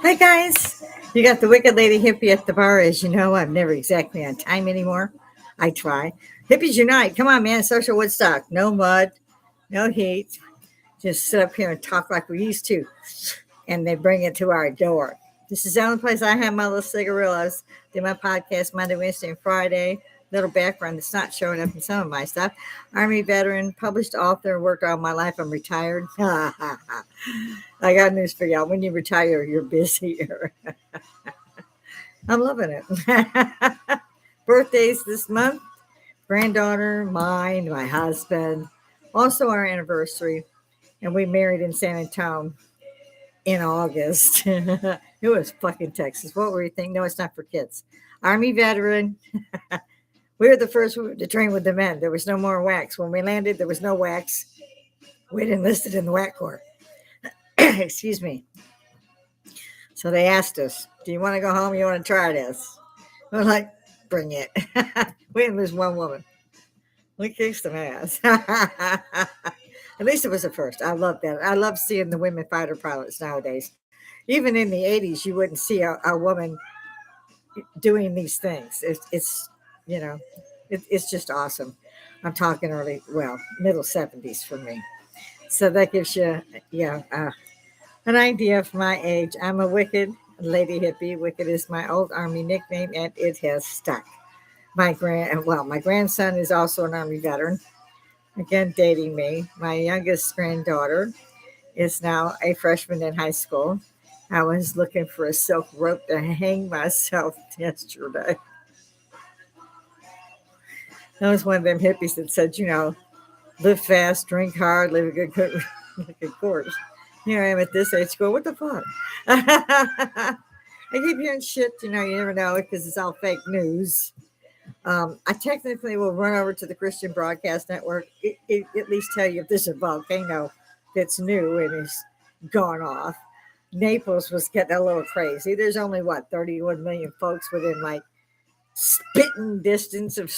Hi, guys. You got the Wicked Lady Hippie at the bar. As you know, I'm never exactly on time anymore. I try. Hippies unite. Come on, man. Social Woodstock. No mud, no heat. Just sit up here and talk like we used to. And they bring it to our door. This is the only place I have my little cigarillos. Do my podcast Monday, Wednesday, and Friday. Little background that's not showing up in some of my stuff. Army veteran, published author, worked all my life. I'm retired. I got news for y'all. When you retire, you're busier. I'm loving it. Birthdays this month. Granddaughter, mine, my husband. Also our anniversary. And we married in San Antonio in August. It was fucking Texas. What were you thinking? No, it's not for kids. Army veteran. We were the first to train with the men. There was no more wax. When we landed, there was no wax. We'd enlisted in the WAC Corps. Excuse me. So they asked us, do you want to go home? You want to try this? We're like, bring it. We didn't lose one woman. We kicked some ass. At least it was a first. I love that. I love seeing the women fighter pilots nowadays. Even in the 80s, you wouldn't see a woman doing these things. It's you know, it's just awesome. I'm talking middle 70s for me. So that gives you, an idea of my age. I'm a wicked lady hippie. Wicked is my old army nickname, and it has stuck. My grandson is also an army veteran. Again, dating me. My youngest granddaughter is now a freshman in high school. I was looking for a silk rope to hang myself yesterday. I was one of them hippies that said, live fast, drink hard, live a good course. Here I am at this age going, what the fuck? I keep hearing shit, you never know it because it's all fake news. I technically will run over to the Christian Broadcast Network, at least tell you if there's a volcano that's new and is gone off. Naples was getting a little crazy. There's only, 31 million folks within like spitting distance of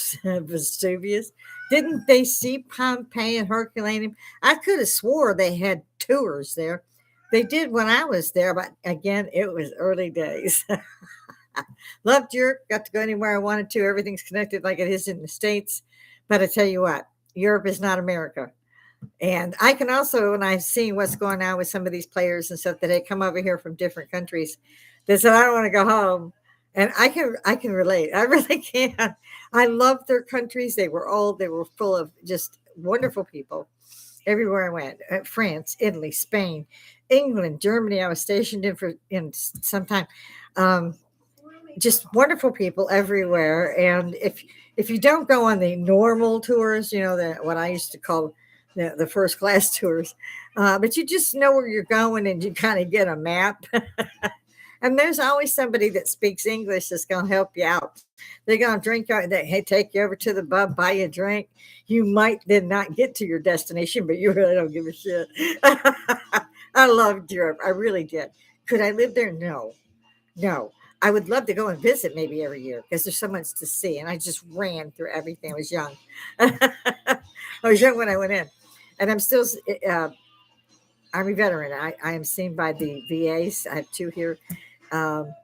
Vesuvius. Didn't they see Pompeii and Herculaneum? I could have swore they had tours there. They did when I was there, but again, it was early days. Loved Europe, got to go anywhere I wanted to. Everything's connected like it is in the States. But I tell you what, Europe is not America. And I can also, when I've seen what's going on with some of these players and stuff that they come over here from different countries, they said, I don't want to go home. And I can relate. I really can. I love their countries. They were old. They were full of just wonderful people everywhere I went. France, Italy, Spain, England, Germany. I was stationed in some time. Um, just wonderful people everywhere. And if you don't go on the normal tours, what I used to call the first class tours, but you just know where you're going and you kind of get a map. And there's always somebody that speaks English that's going to help you out. They're going to take you over to the pub, buy you a drink. You might then not get to your destination, but you really don't give a shit. I loved Europe. I really did. Could I live there? No. No. I would love to go and visit maybe every year because there's so much to see. And I just ran through everything. I was young. I was young when I went in. And I'm still Army veteran. I am seen by the VAs. I have two here. Um,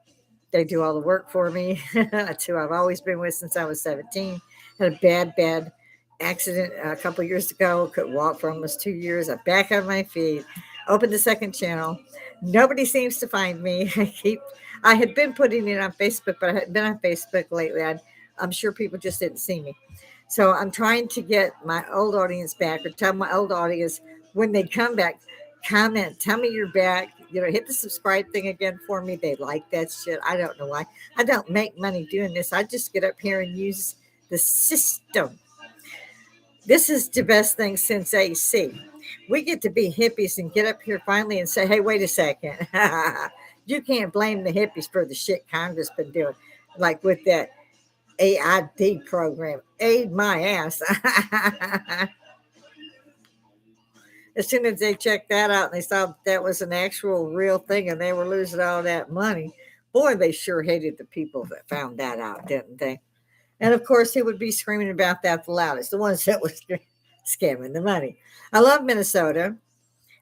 they do all the work for me. That's who I've always been with since I was 17. Had a bad accident a couple years ago. Couldn't walk for almost 2 years. I'm back on my feet. Opened the second channel. Nobody seems to find me. I had been putting it on Facebook, but I hadn't been on Facebook lately. I'm sure people just didn't see me. So I'm trying to get my old audience back or tell my old audience when they come back, comment, tell me you're back. Hit the subscribe thing again for me. They like that shit. I don't know why. I don't make money doing this. I just get up here and use the system. This is the best thing since AC. We get to be hippies and get up here finally and say, hey, wait a second. You can't blame the hippies for the shit Congress been doing. Like with that AID program. Aid my ass. As soon as they checked that out and they saw that was an actual real thing and they were losing all that money, boy, they sure hated the people that found that out, didn't they? And of course, he would be screaming about that the loudest, the ones that was scamming the money. I love Minnesota.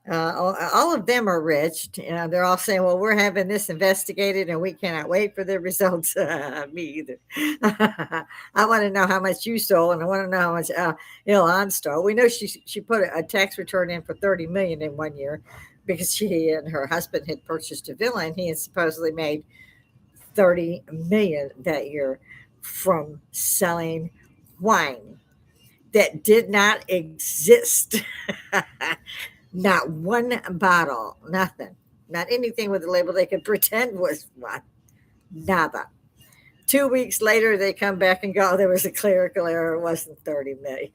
All of them are rich. You know, they're all saying, "Well, we're having this investigated, and we cannot wait for the results." Me either. I want to know how much you stole, and I want to know how much Elon stole. We know she put a tax return in for 30 million in one year because she and her husband had purchased a villa, and he had supposedly made 30 million that year from selling wine that did not exist. Not one bottle, nothing. Not anything with a label they could pretend was one. Nada. 2 weeks later, they come back and go, "Oh, there was a clerical error. It wasn't 30 million."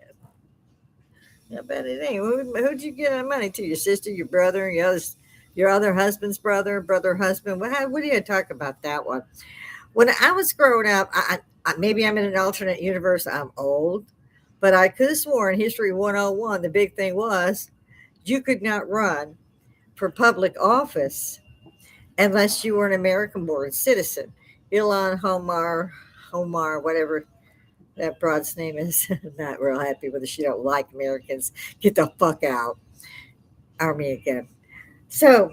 I bet it ain't. Who'd you get the money to? Your sister, your brother, your other husband's brother, brother, husband? What do you talk about that one? When I was growing up, maybe I'm in an alternate universe. I'm old, but I could have sworn History 101, the big thing was you could not run for public office unless you were an American born citizen. Ilan Homar, whatever that broad's name is, I'm not real happy with it. She don't like Americans. Get the fuck out. Army again. So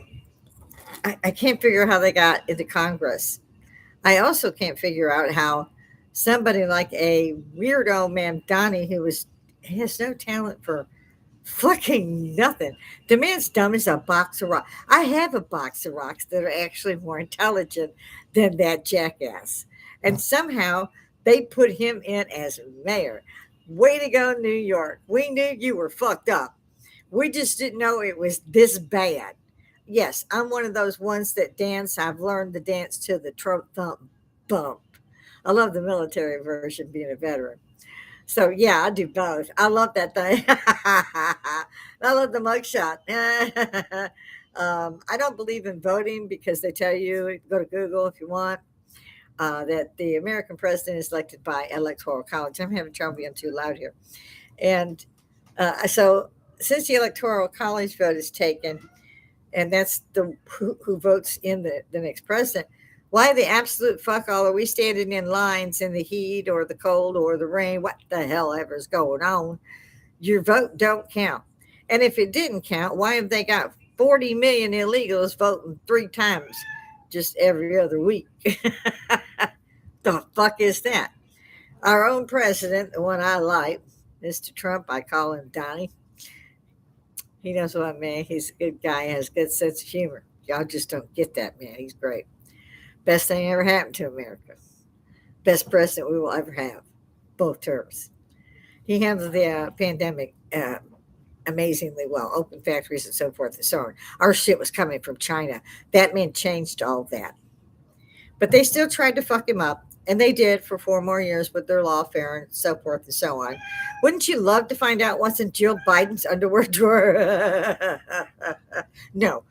I can't figure out how they got into Congress. I also can't figure out how somebody like a weirdo man Donnie who was has no talent for fucking nothing. The man's dumb as a box of rocks. I have a box of rocks that are actually more intelligent than that jackass. And somehow they put him in as mayor. Way to go, New York. We knew you were fucked up. We just didn't know it was this bad. Yes, I'm one of those ones that dance. I've learned the dance to the Trump thump bump. I love the military version being a veteran. So yeah, I do both. I love that thing. I love the mugshot. I don't believe in voting because they tell you go to Google if you want that the American president is elected by electoral college. I'm having trouble being too loud here. And so since the electoral college vote is taken, and that's the who votes in the next president. Why the absolute fuck all are we standing in lines in the heat or the cold or the rain? What the hell ever's going on? Your vote don't count. And if it didn't count, why have they got 40 million illegals voting three times just every other week? The fuck is that? Our own president, the one I like, Mr. Trump, I call him Donnie. He knows what I mean. He's a good guy, has a good sense of humor. Y'all just don't get that, man. He's great. Best thing ever happened to America. Best president we will ever have. Both terms. He handled the pandemic amazingly well. Open factories and so forth and so on. Our shit was coming from China. That man changed all that. But they still tried to fuck him up. And they did for 4 more years with their lawfare and so forth and so on. Wouldn't you love to find out what's in Jill Biden's underwear drawer? No.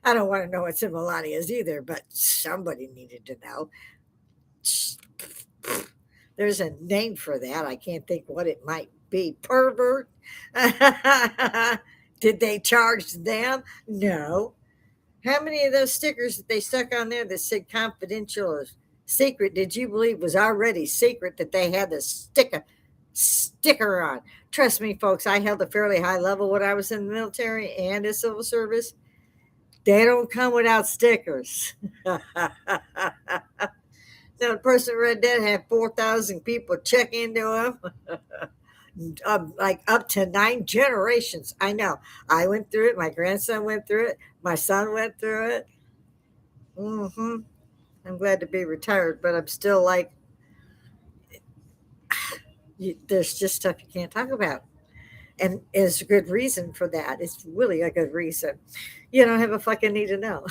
I don't want to know what's in Melania's either, but somebody needed to know. There's a name for that. I can't think what it might be. Pervert? Did they charge them? No. How many of those stickers that they stuck on there that said confidential or secret did you believe was already secret that they had the sticker on? Trust me, folks, I held a fairly high level when I was in the military and the civil service. They don't come without stickers. Now, the person who read that had 4,000 people check into him. Like up to 9 generations. I know. I went through it. My grandson went through it. My son went through it. Hmm. I'm glad to be retired, but I'm still like, there's just stuff you can't talk about. And there's a good reason for that. It's really a good reason. You don't have a fucking need to know.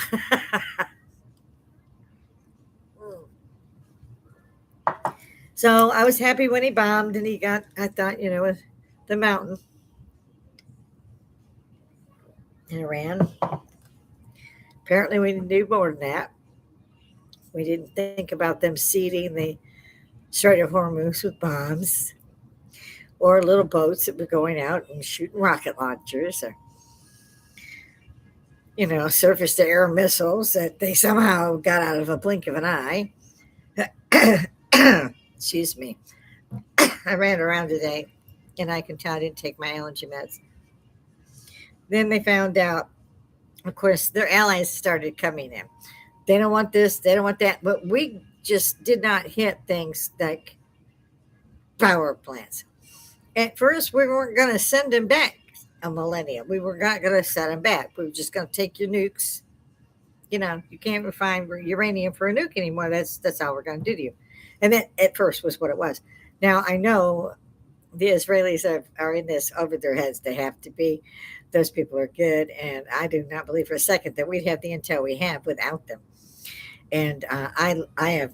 So I was happy when he bombed and he got, I thought, the mountain in Iran. Apparently, we didn't do more than that. We didn't think about them seeding the Strait of Hormuz with bombs or little boats that were going out and shooting rocket launchers or, surface to air missiles that they somehow got out of a blink of an eye. Excuse me. I ran around today and I can tell I didn't take my allergy meds. Then they found out, of course, their allies started coming in. They don't want this, they don't want that. But we just did not hit things like power plants. At first, we weren't going to send them back a millennia. We were not going to send them back. We were just going to take your nukes. You can't refine uranium for a nuke anymore. That's all we're going to do to you. And that at first was what it was. Now I know the Israelis are in this over their heads. They have to be. Those people are good, and I do not believe for a second that we'd have the intel we have without them. And I have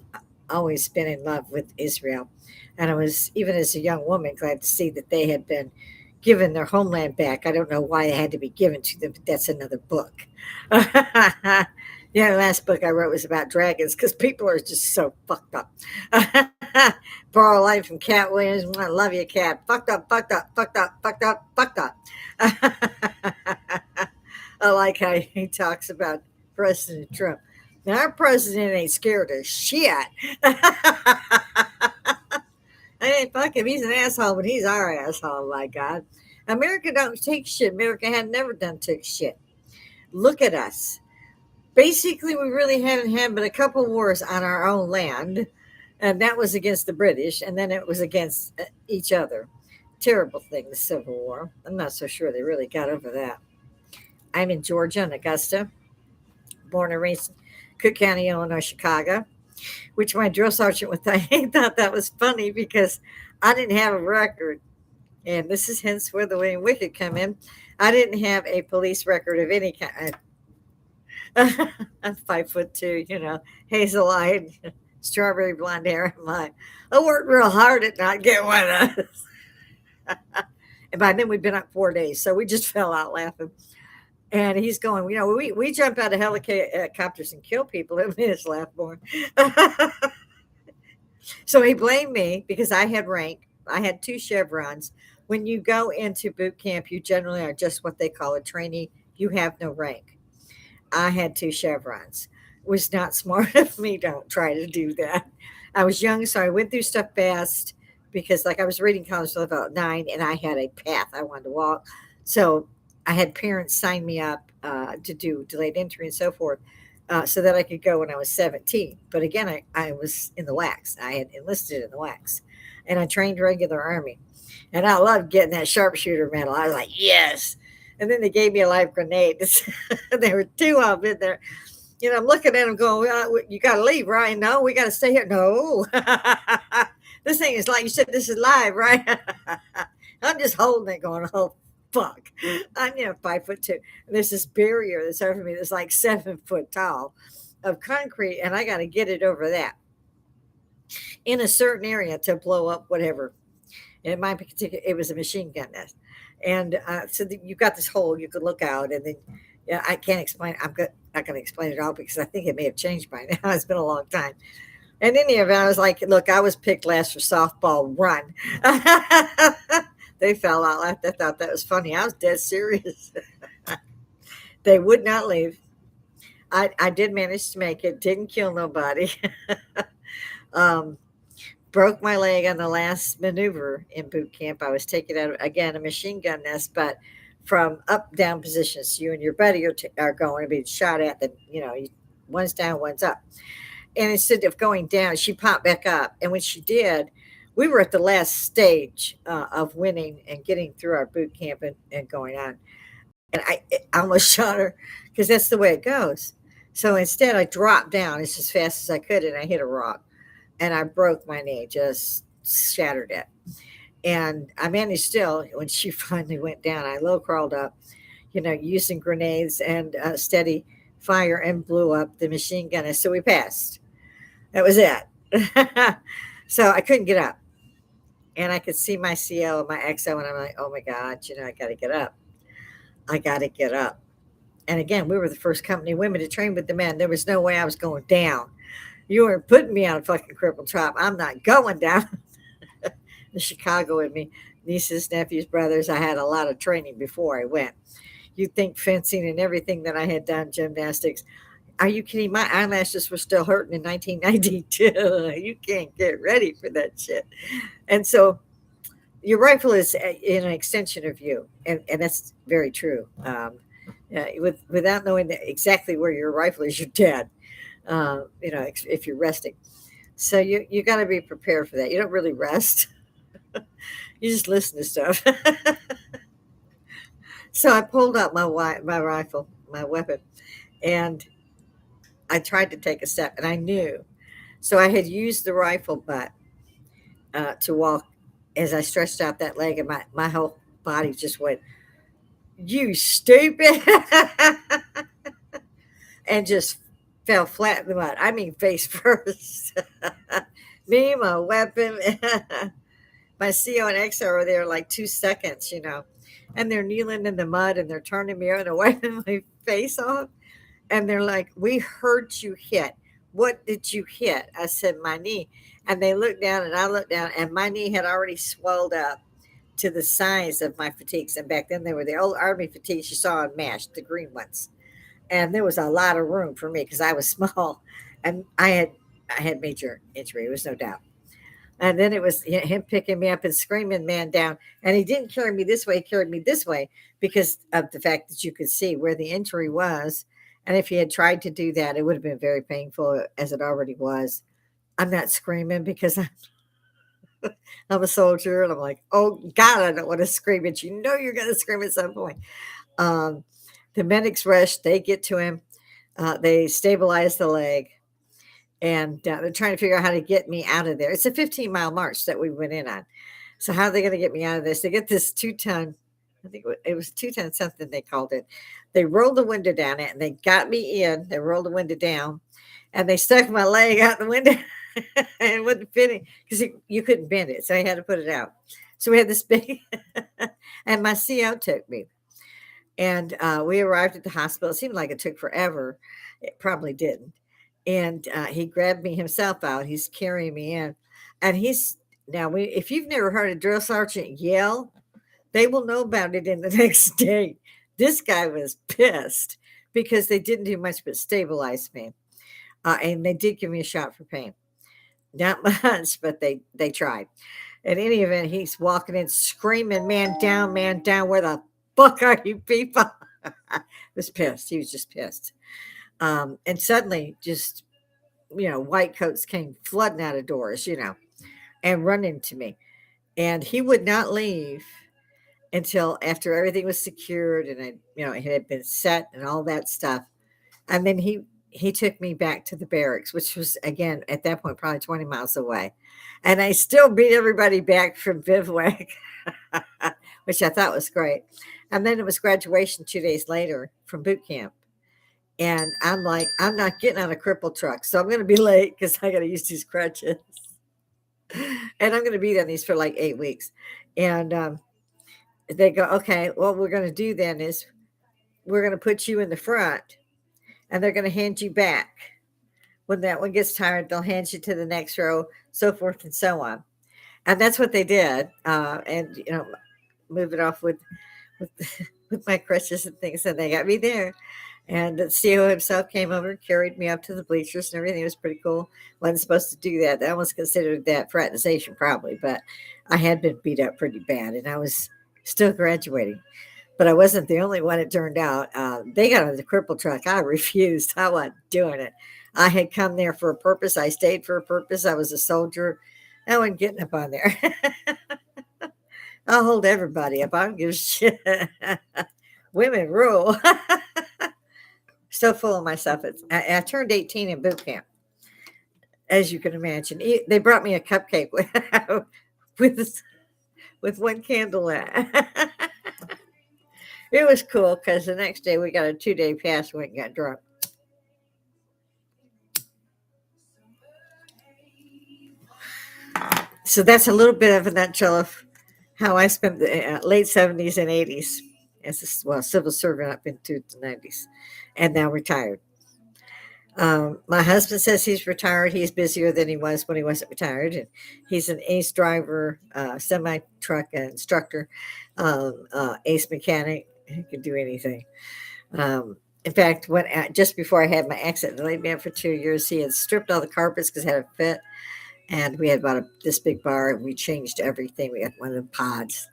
always been in love with Israel, and I was, even as a young woman, glad to see that they had been given their homeland back. I don't know why it had to be given to them, but that's another book. Yeah, the last book I wrote was about dragons because people are just so fucked up. Borrow a line from Cat Williams. I love you, Cat. Fucked up, fucked up, fucked up, fucked up, fucked up. I like how he talks about President Trump. Now, our president ain't scared of shit. I ain't fuck him. He's an asshole, but he's our asshole, my God. America don't take shit. America had never done took shit. Look at us. Basically, we really haven't had but a couple wars on our own land, and that was against the British, and then it was against each other. Terrible thing, the Civil War. I'm not so sure they really got over that. I'm in Georgia, in Augusta, born and raised in Cook County, Illinois, Chicago, which my drill sergeant would think. He thought that was funny because I didn't have a record. And this is hence where the William Wicked come in. I didn't have a police record of any kind. I'm 5'2", hazel eyed, strawberry blonde hair. I worked real hard at not getting one of those. And by then we'd been up 4 days, so we just fell out laughing. And he's going, we jump out of helicopters and kill people. It made us laugh more. So he blamed me because I had rank. I had 2 chevrons. When you go into boot camp, you generally are just what they call a trainee. You have no rank. I had 2 chevrons. It was not smart of me. Don't try to do that. I was young, so I went through stuff fast because, like, I was reading college till about 9, and I had a path I wanted to walk. So I had parents sign me up to do delayed entry and so forth, so that I could go when I was 17. But again, I was in the wax. I had enlisted in the wax, and I trained regular Army. And I loved getting that sharpshooter medal. I was like, yes. And then they gave me a live grenade. There were 2 of them in there. I'm looking at them going, well, you got to leave, right? No, we got to stay here. No. This thing is like, you said, this is live, right? I'm just holding it going, oh, fuck. I'm 5'2". And there's this barrier that's over me that's like 7 foot tall of concrete, and I got to get it over that in a certain area to blow up whatever. And it was a machine gun nest. And so you got this hole you could look out, and then I can't explain. I'm not going to explain it all because I think it may have changed by now. It's been a long time. And in the event, I was like, look, I was picked last for softball run. They fell out. They thought that was funny. I was dead serious. They would not leave. I did manage to make it. Didn't kill nobody. Broke my leg on the last maneuver in boot camp. I was taken out, again, a machine gun nest, but from up down positions. You and your buddy are going to be shot at. One's down, one's up. And instead of going down, she popped back up. And when she did, we were at the last stage of winning and getting through our boot camp and going on. And I almost shot her because that's the way it goes. So instead, I dropped down as fast as I could, and I hit a rock. And I broke my knee, just shattered it. And I managed still, when she finally went down, I low crawled up, using grenades and steady fire, and blew up the machine gun. And so we passed. That was it. So I couldn't get up. And I could see my CL and my XO, and I'm like, oh my God, I got to get up. I got to get up. And again, we were the first company women to train with the men. There was no way I was going down. You weren't putting me on a fucking crippled top. I'm not going down. The Chicago with me, nieces, nephews, brothers. I had a lot of training before I went. You'd think fencing and everything that I had done, gymnastics. Are you kidding? My eyelashes were still hurting in 1992. You can't get ready for that shit. And so your rifle is an extension of you, and that's very true. Without knowing exactly where your rifle is, you're dead. If you're resting, so you got to be prepared for that. You don't really rest; you just listen to stuff. So I pulled out my rifle, my weapon, and I tried to take a step, and I knew. So I had used the rifle butt to walk as I stretched out that leg, and my whole body just went, "You stupid!" and just fell flat in the mud. I mean, face first. Me, my weapon, my CO and XO are there like 2 seconds, and they're kneeling in the mud and they're turning me around and wiping my face off. And they're like, "We heard you hit. What did you hit?" I said, "My knee." And they looked down and I looked down, and my knee had already swelled up to the size of my fatigues. And back then they were the old army fatigues you saw on MASH, the green ones. And there was a lot of room for me because I was small, and I had major injury. There was no doubt. And then it was him picking me up and screaming, "Man down!" And he didn't carry me this way; he carried me this way because of the fact that you could see where the injury was. And if he had tried to do that, it would have been very painful, as it already was. I'm not screaming because I'm a soldier, and I'm like, "Oh God, I don't want to scream at you. You're going to scream at some point." Um, the medics rush; they get to him. They stabilize the leg, and they're trying to figure out how to get me out of there. It's a 15-mile march that we went in on. So how are they going to get me out of this? They get this 2-ton, I think it was 2-ton something they called it. They rolled the window down it and they got me in. They rolled the window down and they stuck my leg out the window and it wasn't fitting because you couldn't bend it. So I had to put it out. So we had this big, and my CO took me. And we arrived at the hospital. It seemed like it took forever. It probably didn't. And he grabbed me himself out. He's carrying me in. And if you've never heard a drill sergeant yell, they will know about it in the next day. This guy was pissed because they didn't do much but stabilize me. And they did give me a shot for pain. Not much, but they tried. In any event, he's walking in screaming, "Man down, where the fuck are you people?" Was pissed. He was just pissed. And suddenly, just, white coats came flooding out of doors, and running to me. And he would not leave until after everything was secured and it had been set and all that stuff. And then he took me back to the barracks, which was again at that point probably 20 miles away. And I still beat everybody back from bivouac, which I thought was great. And then it was graduation 2 days later from boot camp. And I'm like, I'm not getting on a cripple truck, so I'm going to be late because I got to use these crutches. And I'm going to be on these for like 8 weeks. And they go, "Okay, what we're going to do then is we're going to put you in the front and they're going to hand you back. When that one gets tired, they'll hand you to the next row, so forth and so on." And that's what they did. And, move it off with, with my crutches and things. And they got me there. And the CO himself came over and carried me up to the bleachers and everything. It was pretty cool. Wasn't supposed to do that. That was considered that fraternization probably, but I had been beat up pretty bad and I was still graduating. But I wasn't the only one, it turned out. They got on the cripple truck. I refused. I wasn't doing it. I had come there for a purpose. I stayed for a purpose. I was a soldier. I wasn't getting up on there. I'll hold everybody up. I don't give a shit. Women rule. Still full of myself. I turned 18 in boot camp, as you can imagine. They brought me a cupcake with with one candle in it. It was cool because the next day we got a 2-day pass and went and got drunk. So that's a little bit of a nutshell of how I spent the late 70s and 80s as a civil servant up into the 90s and now retired. My husband says he's retired. He's busier than he was when he wasn't retired. And he's an ace driver, semi truck instructor, ace mechanic. He can do anything. In fact, just before I had my accident, they laid me up for 2 years. He had stripped all the carpets because it had a fit, and we had bought this big bar, and we changed everything. We had one of the pods.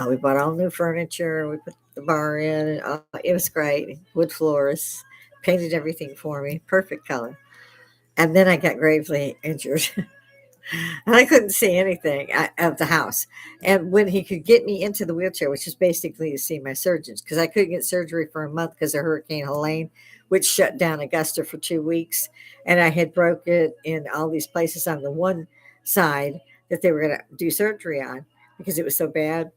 We bought all new furniture. We put the bar in, and it was great. Wood floors, painted everything for me, perfect color. And then I got gravely injured. And I couldn't see anything of the house. And when he could get me into the wheelchair, which is basically to see my surgeons, because I couldn't get surgery for a month because of Hurricane Helene, which shut down Augusta for 2 weeks. And I had broke it in all these places on the one side that they were going to do surgery on because it was so bad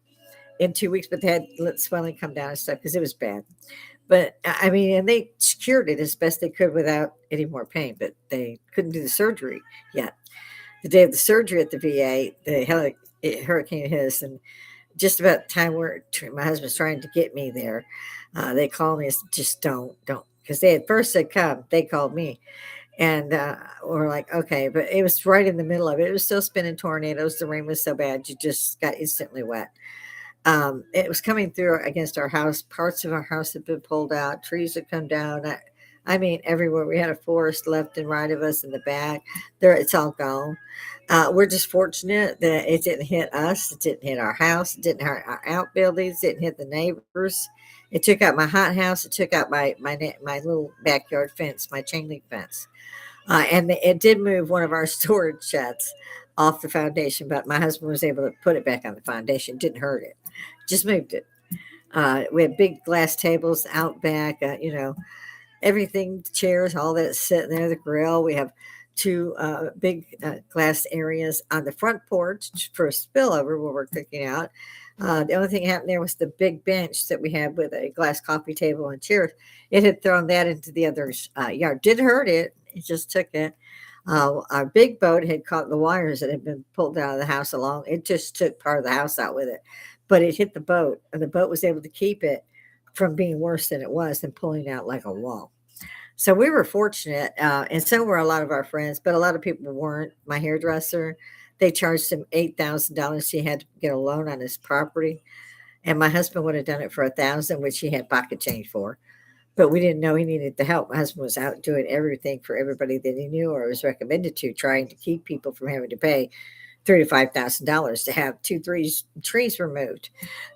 in 2 weeks. But they had let swelling come down and stuff because it was bad. But I mean, and they cured it as best they could without any more pain, but they couldn't do the surgery yet. The day of the surgery at the VA, hurricane hit us, and just about the time my husband's trying to get me there, they called me and said, just don't, because they had first said come, they called me, and we're like, okay, but it was right in the middle of it. It was still spinning tornadoes. The rain was so bad, you just got instantly wet. It was coming through against our house. Parts of our house had been pulled out. Trees had come down. I mean, everywhere. We had a forest left and right of us in the back. There, it's all gone. We're just fortunate that it didn't hit us. It didn't hit our house. It didn't hit our outbuildings. It didn't hit the neighbors. It took out my hot house. It took out my little backyard fence, my chain link fence. And it did move one of our storage sheds off the foundation, but my husband was able to put it back on the foundation. Didn't hurt it, just moved it. We had big glass tables out back, everything, chairs, all that sitting there, the grill. We have two big glass areas on the front porch for a spillover where we're cooking out. The only thing happened there was the big bench that we had with a glass coffee table and chairs. It had thrown that into the other's yard. Didn't hurt it. It just took it. Our big boat had caught the wires that had been pulled out of the house along. It just took part of the house out with it, but it hit the boat, and the boat was able to keep it from being worse than it was and pulling out like a wall. So we were fortunate, and so were a lot of our friends, but a lot of people weren't. My hairdresser, they charged him $8,000. He had to get a loan on his property, and my husband would have done it for 1,000, which he had pocket change for. But we didn't know he needed the help. My husband was out doing everything for everybody that he knew or was recommended to, trying to keep people from having to pay $35,000 to have trees removed.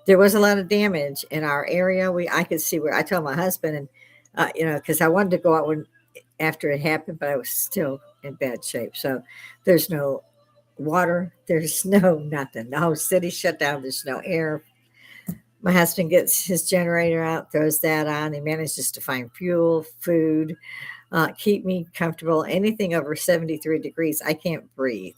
There was a lot of damage in our area. I could see where I told my husband, and because I wanted to go out when after it happened, but I was still in bad shape. So there's no water, there's no nothing. The whole city shut down. There's no air. My husband gets his generator out, throws that on. He manages to find fuel, food, keep me comfortable. Anything over 73 degrees, I can't breathe.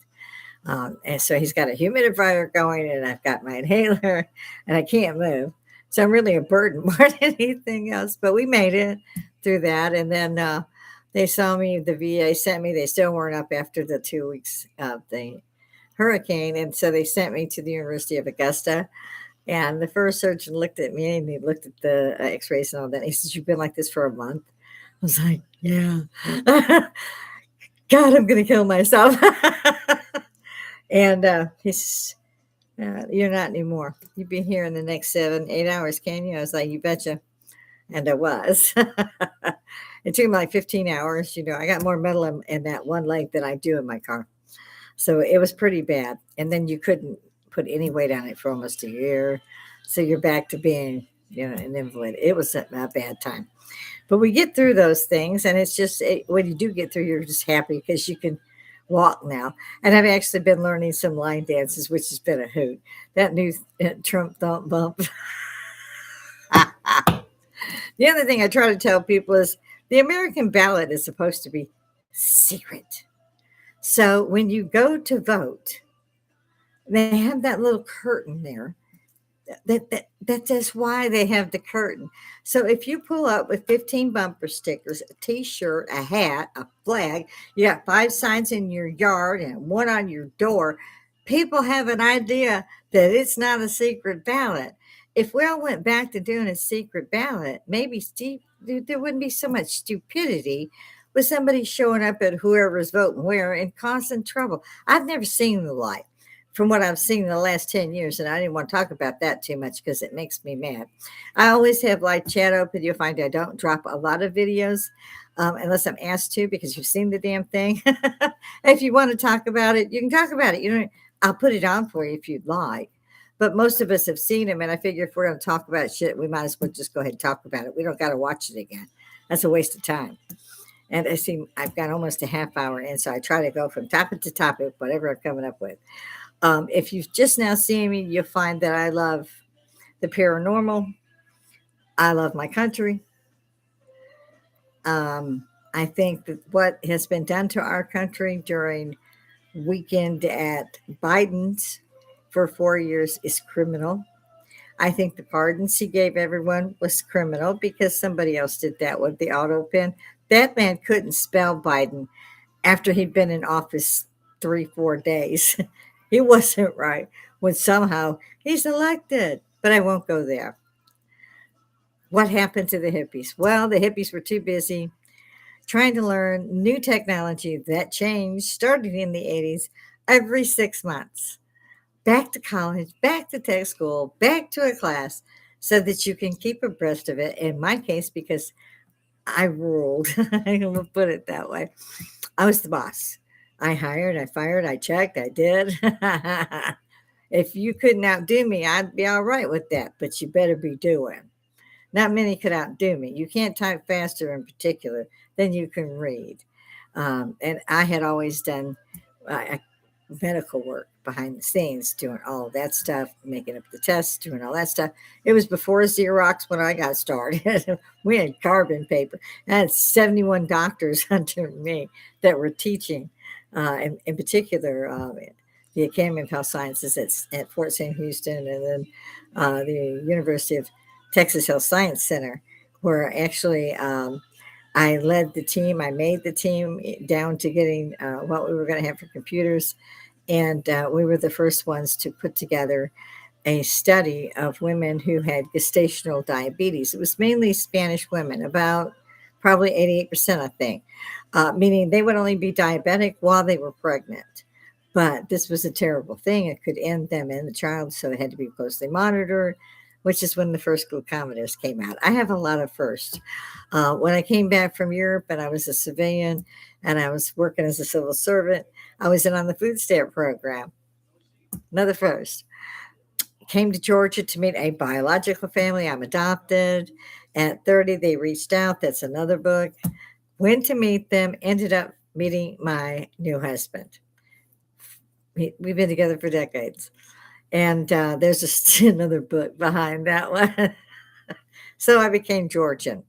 And so he's got a humidifier going, and I've got my inhaler, and I can't move. So I'm really a burden more than anything else. But we made it through that. And then they saw me, the VA sent me, they still weren't up after the 2 weeks of the hurricane. And so they sent me to the University of Augusta. And the first surgeon looked at me, and he looked at the x-rays and all that. He says, "You've been like this for a month?" I was like, "Yeah." God, I'm going to kill myself. And he says, "You're not anymore. You'll be here in the next 7, 8 hours, can you?" I was like, "You betcha." And I was. It took me like 15 hours. I got more metal in that one leg than I do in my car. So it was pretty bad. And then you couldn't put any weight on it for almost a year. So you're back to being, an invalid. It was a bad time. But we get through those things. And it's just, when you do get through, you're just happy because you can walk now. And I've actually been learning some line dances, which has been a hoot. That new Trump thump bump. The other thing I try to tell people is the American ballot is supposed to be secret. So when you go to vote, they have that little curtain there. That's just why they have the curtain. So if you pull up with 15 bumper stickers, a t-shirt, a hat, a flag, you got 5 signs in your yard and one on your door, people have an idea that it's not a secret ballot. If we all went back to doing a secret ballot, maybe there wouldn't be so much stupidity with somebody showing up at whoever's voting where and causing trouble. I've never seen the like from what I've seen in the last 10 years, and I didn't want to talk about that too much because it makes me mad. I always have live chat open. You'll find I don't drop a lot of videos unless I'm asked to because you've seen the damn thing. If you want to talk about it, you can talk about it. You know, I'll put it on for you if you'd like. But most of us have seen them, and I figure if we're going to talk about shit, we might as well just go ahead and talk about it. We don't got to watch it again. That's a waste of time. And I see I've got almost a half hour in, so I try to go from topic to topic, whatever I'm coming up with. If you've just now seen me, you'll find that I love the paranormal. I love my country. I think that what has been done to our country during weekend at Biden's for 4 years is criminal. I think the pardons he gave everyone was criminal because somebody else did that with the auto pen. That man couldn't spell Biden after he'd been in office 3, 4 days. He wasn't right when somehow he's elected. But I won't go there. What happened to the hippies? Well, the hippies were too busy trying to learn new technology that changed starting in the 80s every 6 months. Back to college, back to tech school, back to a class so that you can keep abreast of it. In my case, because I ruled, I'm going to put it that way. I was the boss. I hired, I fired, I checked, I did. If you couldn't outdo me, I'd be all right with that, but you better be doing. Not many could outdo me. You can't type faster in particular than you can read. And I had always done medical work behind the scenes, doing all of that stuff, making up the tests, doing all that stuff. It was before Xerox when I got started. We had carbon paper. I had 71 doctors under me that were teaching, in particular, the Academy of Health Sciences at Fort St. Houston, and then the University of Texas Health Science Center, where actually I led the team. I made the team down to getting what we were going to have for computers. And we were the first ones to put together a study of women who had gestational diabetes. It was mainly Spanish women, about probably 88%, I think, meaning they would only be diabetic while they were pregnant. But this was a terrible thing. It could end them and the child, so it had to be closely monitored, which is when the first glucometers came out. I have a lot of firsts. When I came back from Europe and I was a civilian and I was working as a civil servant, I was in on the food stamp program. Another first. Came to Georgia to meet a biological family. I'm adopted. At 30, they reached out. That's another book. Went to meet them, ended up meeting my new husband. We've been together for decades. And there's another book behind that one. So I became Georgian.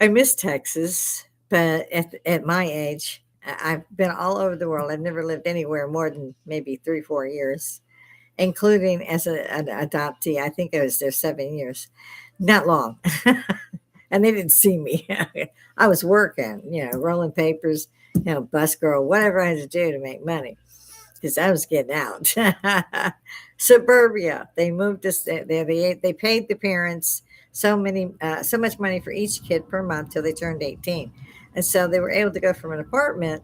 I miss Texas, but at my age, I've been all over the world. I've never lived anywhere more than maybe 3, 4 years, including as an adoptee. I think I was there 7 years, not long. And they didn't see me. I was working, rolling papers, bus girl, whatever I had to do to make money because I was getting out. Suburbia. They moved us. They paid the parents so much money for each kid per month till they turned 18, and so they were able to go from an apartment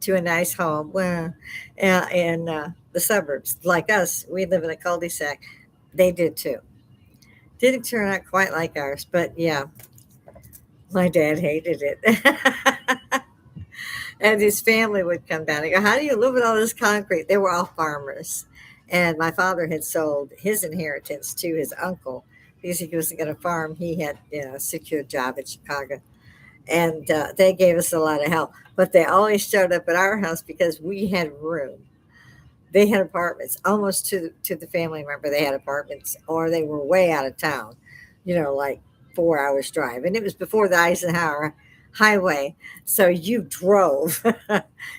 to a nice home. Well, in the suburbs, like us, we live in a cul-de-sac. They did too. Didn't turn out quite like ours, but yeah, my dad hated it. And his family would come down and go, "How do you live with all this concrete?" They were all farmers. And my father had sold his inheritance to his uncle because he wasn't going to farm. He had a secure job in Chicago. And they gave us a lot of help. But they always showed up at our house because we had room. They had apartments almost to the family member. They had apartments or they were way out of town, like 4 hours drive. And it was before the Eisenhower highway. So you drove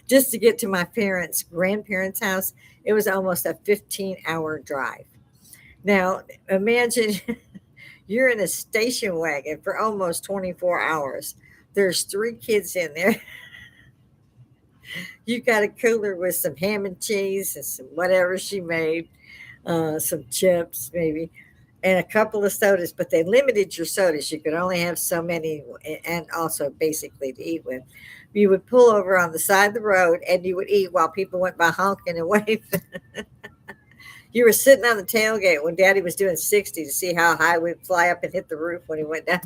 just to get to my grandparents' house. It was almost a 15-hour drive. Now, imagine you're in a station wagon for almost 24 hours. There's 3 kids in there. You got a cooler with some ham and cheese and some whatever she made, some chips maybe, and a couple of sodas, but they limited your sodas. You could only have so many, and also basically to eat with. You would pull over on the side of the road and you would eat while people went by honking and waving. You were sitting on the tailgate when Daddy was doing 60 to see how high we'd fly up and hit the roof when he went down.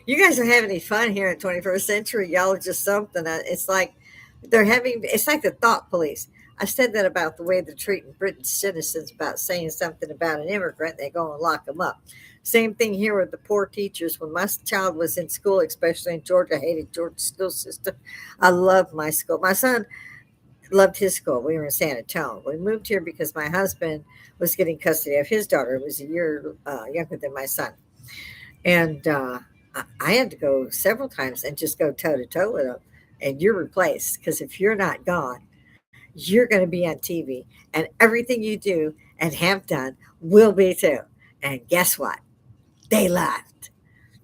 You guys are having any fun here in 21st century. Y'all are just something. It's like it's like the thought police. I said that about the way they're treating British citizens about saying something about an immigrant, they go and lock them up. Same thing here with the poor teachers. When my child was in school, especially in Georgia, I hated Georgia's school system. I loved my school. My son loved his school. We were in San Antonio. We moved here because my husband was getting custody of his daughter, who was a year younger than my son. And I had to go several times and just go toe to toe with them. And you're replaced because if you're not gone, you're going to be on TV. And everything you do and have done will be too. And guess what? They left.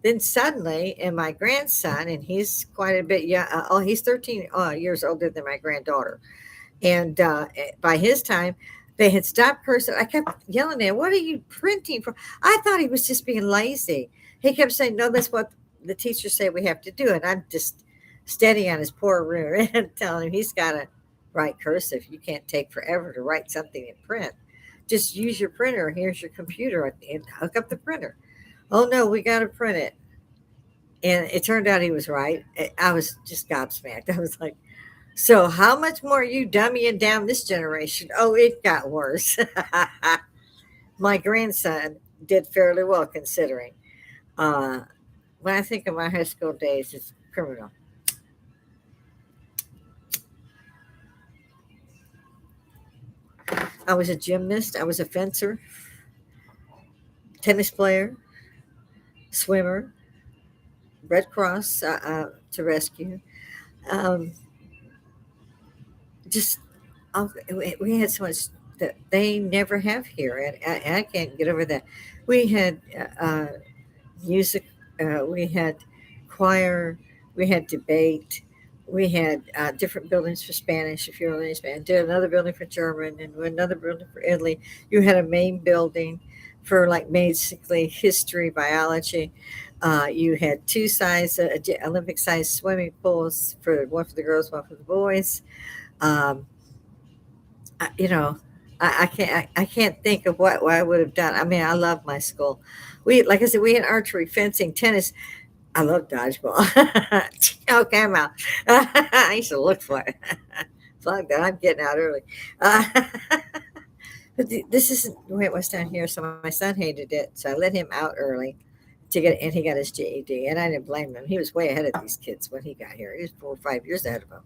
Then suddenly, and my grandson, and he's quite a bit young, he's 13 years older than my granddaughter. And by his time, they had stopped cursing. I kept yelling at him, "What are you printing for?" I thought he was just being lazy. He kept saying, "No, that's what the teachers say we have to do." And I'm just steady on his poor rear end, telling him he's got to write cursive. You can't take forever to write something in print. Just use your printer. Here's your computer and hook up the printer. Oh, no, we got to print it. And it turned out he was right. I was just gobsmacked. I was like, so, how much more are you dummying down this generation? Oh, it got worse. My grandson did fairly well considering. Uh, when I think of my high school days, it's criminal. I was a gymnast, I was a fencer, tennis player, swimmer, Red Cross to rescue. Um, just we had so much that they never have here, and I can't get over that. We had music, we had choir, we had debate, we had different buildings for Spanish if you're learning Spanish, did another building for German, and another building for Italy. You had a main building for like basically history, biology. You had two size Olympic sized swimming pools for one for the girls, one for the boys. Um, you know, I can't think of what I would have done. I mean, I love my school. We, like I said, we had archery, fencing, tennis. I love dodgeball. Okay, I'm out. I used to look for it. Fuck that, I'm getting out early. Uh, but this isn't the way it was down here. So my son hated it. So I let him out early to get, and he got his GED. And I didn't blame him. He was way ahead of these kids when he got here. He was 4 or 5 years ahead of them,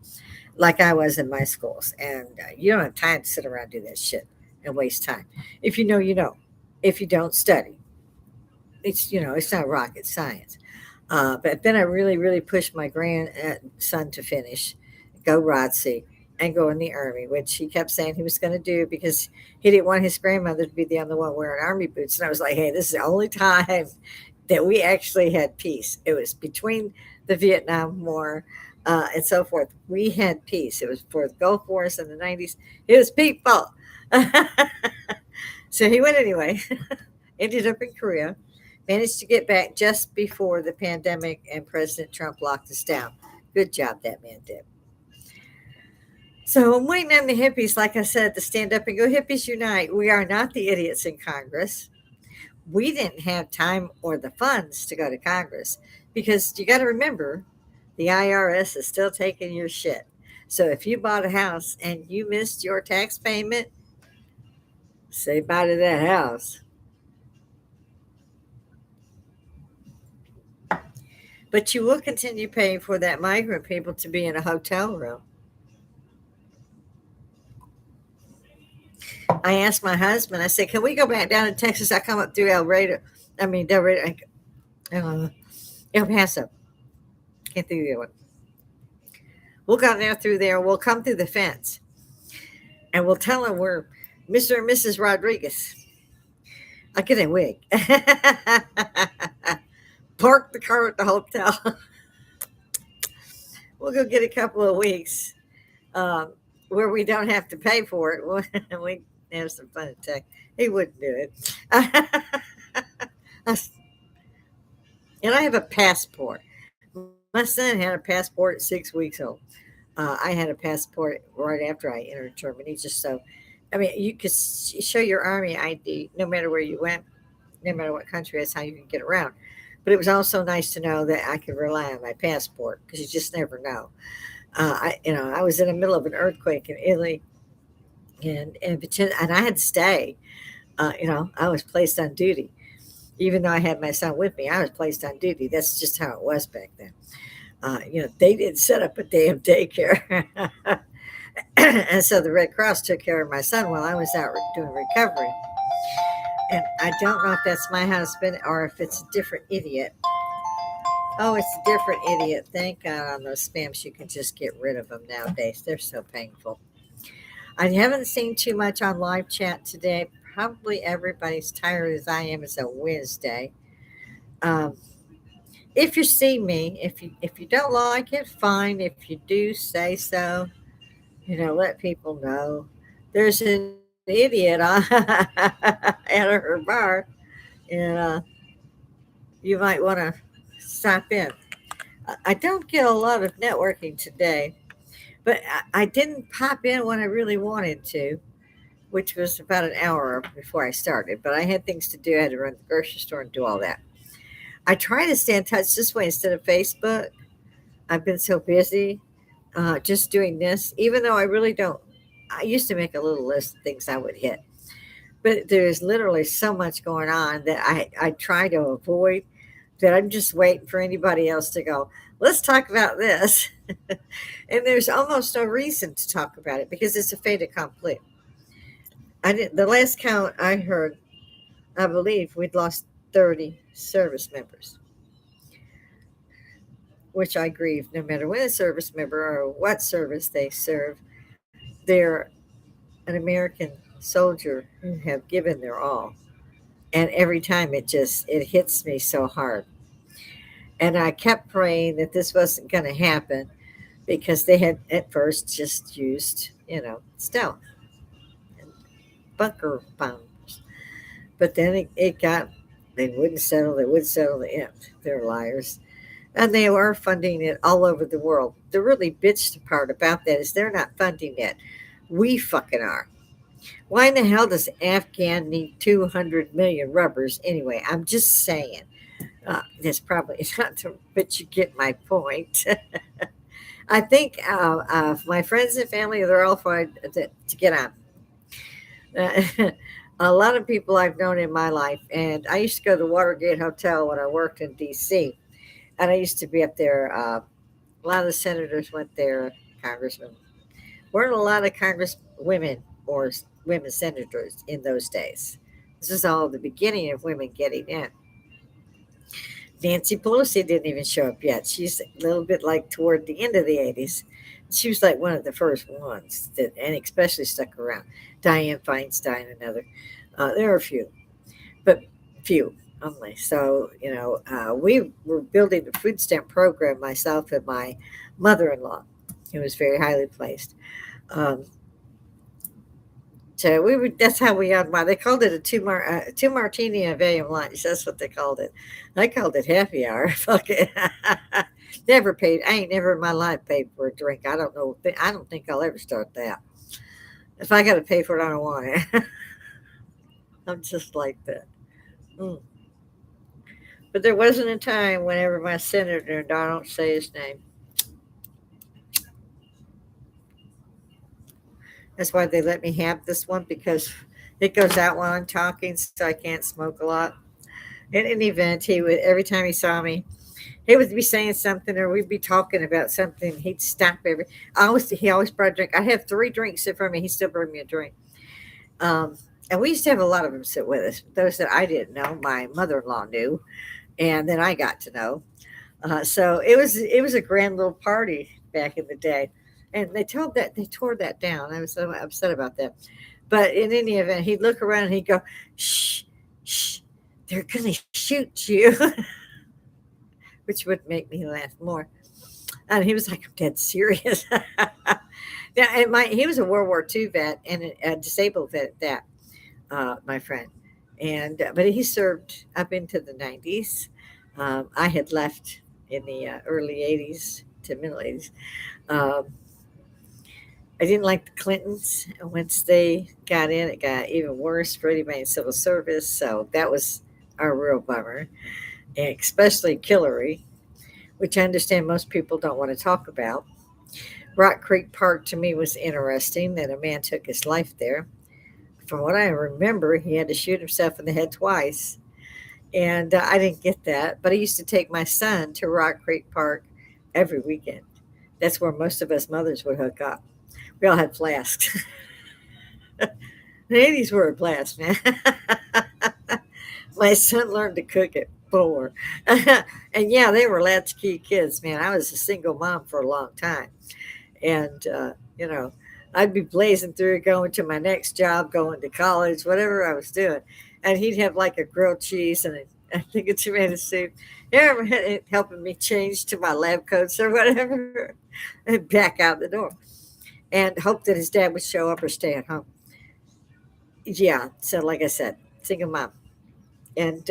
like I was in my schools. And you don't have time to sit around and do that shit and waste time. If you know, you know. If you don't study, it's not rocket science. But then I really, really pushed my grandson to finish, go ROTC, and go in the army, which he kept saying he was going to do because he didn't want his grandmother to be the only one wearing army boots. And I was like, hey, this is the only time that we actually had peace. It was between the Vietnam War and so forth. We had peace. It was for the Gulf Wars in the 90s. It was people. So he went anyway, ended up in Korea, managed to get back just before the pandemic and President Trump locked us down. Good job that man did. So I'm waiting on the hippies, like I said, to stand up and go, hippies unite. We are not the idiots in Congress. We didn't have time or the funds to go to Congress because you got to remember the IRS is still taking your shit. So if you bought a house and you missed your tax payment, say bye to that house. But you will continue paying for that migrant people to be in a hotel room. I asked my husband, I said, can we go back down to Texas? I come up through El Rado. I mean, Del Rado, uh, El Paso. Can't think of the other one. We'll go down through there. We'll come through the fence and we'll tell them we're Mr. and Mrs. Rodriguez. I'll get a wig. Park the car at the hotel. We'll go get a couple of weeks um, where we don't have to pay for it. We have some fun at tech. He wouldn't do it. And I have a passport. My son had a passport at 6 weeks old. I had a passport right after I entered Germany. Just so, I mean, you could show your army ID no matter where you went, no matter what country. That's how you can get around. But it was also nice to know that I could rely on my passport because you just never know. I was in the middle of an earthquake in Italy, and I had to stay. I was placed on duty, even though I had my son with me. I was placed on duty. That's just how it was back then. They didn't set up a damn daycare, and so the Red Cross took care of my son while I was out doing recovery. And I don't know if that's my husband or if it's a different idiot. Oh, it's a different idiot. Thank God on those spams you can just get rid of them nowadays. They're so painful. I haven't seen too much on live chat today. Probably everybody's tired as I am. It's a Wednesday. Um, if you see me, if you don't like it, fine. If you do, say so. Let people know. There's an idiot at her bar, and you might want to stop in. I don't get a lot of networking today, but I didn't pop in when I really wanted to, which was about an hour before I started. But I had things to do. I had to run to the grocery store and do all that. I try to stay in touch this way instead of Facebook. I've been so busy just doing this, even though I really don't. I used to make a little list of things I would hit, but there's literally so much going on that I try to avoid that. I'm just waiting for anybody else to go, let's talk about this. And there's almost no reason to talk about it because it's a fait accompli. The last count I heard, I believe we'd lost 30 service members, which I grieve no matter when a service member or what service they serve. They're an American soldier who have given their all. And every time it hits me so hard. And I kept praying that this wasn't going to happen because they had at first just used, stealth and bunker bombs. But then it got, they wouldn't settle, they would settle the end. They're liars. And they are funding it all over the world. The really bitched part about that is they're not funding it. We fucking are. Why in the hell does Afghan need 200 million rubbers anyway? I'm just saying. That's probably not, but you get my point. I think my friends and family, they're all fine to get on. A lot of people I've known in my life, and I used to go to the Watergate Hotel when I worked in D.C., and I used to be up there. A lot of the senators went there, congressmen. Weren't a lot of congresswomen or women senators in those days. This is all the beginning of women getting in. Nancy Pelosi didn't even show up yet. She's a little bit like toward the end of the 80s. She was like one of the first ones that, and especially stuck around. Dianne Feinstein, another. There are a few, but few only. So, we were building the food stamp program, myself and my mother in law, who was very highly placed. Um, So we would. That's how we unwind. They called it a two martini and a Valium lunch. That's what they called it. I called it happy hour. Fuck it. Never paid. I ain't never in my life paid for a drink. I don't know. I don't think I'll ever start that. If I got to pay for it, I don't want it. I'm just like that. Mm. But there wasn't a time whenever my senator, and I don't say his name. That's why they let me have this one because it goes out while I'm talking, so I can't smoke a lot. In any event, he would every time he saw me, he would be saying something or we'd be talking about something. He'd stop he always brought a drink. I have 3 drinks in front of me. He still brought me a drink. And we used to have a lot of them sit with us. Those that I didn't know, my mother-in-law knew, and then I got to know. So it was a grand little party back in the day, and they tore that down. I was so upset about that. But in any event, he'd look around and he'd go, "Shh, shh, they're gonna shoot you," which would make me laugh more. And he was like, "I'm dead serious." Yeah, and he was a World War II vet and a disabled vet at that. My friend, and but he served up into the 90s. I had left in the early 80s to middle 80s. Um, I didn't like the Clintons. Once they got in, it got even worse for anybody in civil service. So that was a real bummer. especially Killary, which I understand most people don't want to talk about. Rock Creek Park to me was interesting that a man took his life there. From what I remember, he had to shoot himself in the head twice. And I didn't get that, but I used to take my son to Rock Creek Park every weekend. That's where most of us mothers would hook up. We all had flasks. The 80s were a blast, man. My son learned to cook at 4. And yeah, they were latchkey kids, man. I was a single mom for a long time. And, I'd be blazing through, going to my next job, going to college, whatever I was doing. And he'd have like a grilled cheese and I think a tomato soup. Yeah, helping me change to my lab coats or whatever, and back out the door, and hope that his dad would show up or stay at home. Yeah, so like I said, single mom, and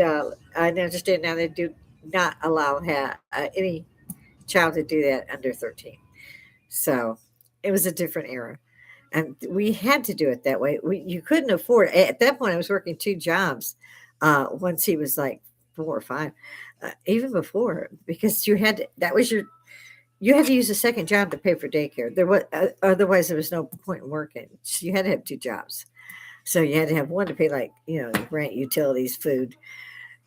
I understand now they do not allow any child to do that under 13. So it was a different era. And we had to do it that way. You couldn't afford at that point. I was working 2 jobs. Once he was like 4 or 5, even before, because that was you had to use a second job to pay for daycare. There was otherwise there was no point in working. So you had to have 2 jobs. So you had to have one to pay like rent, utilities, food.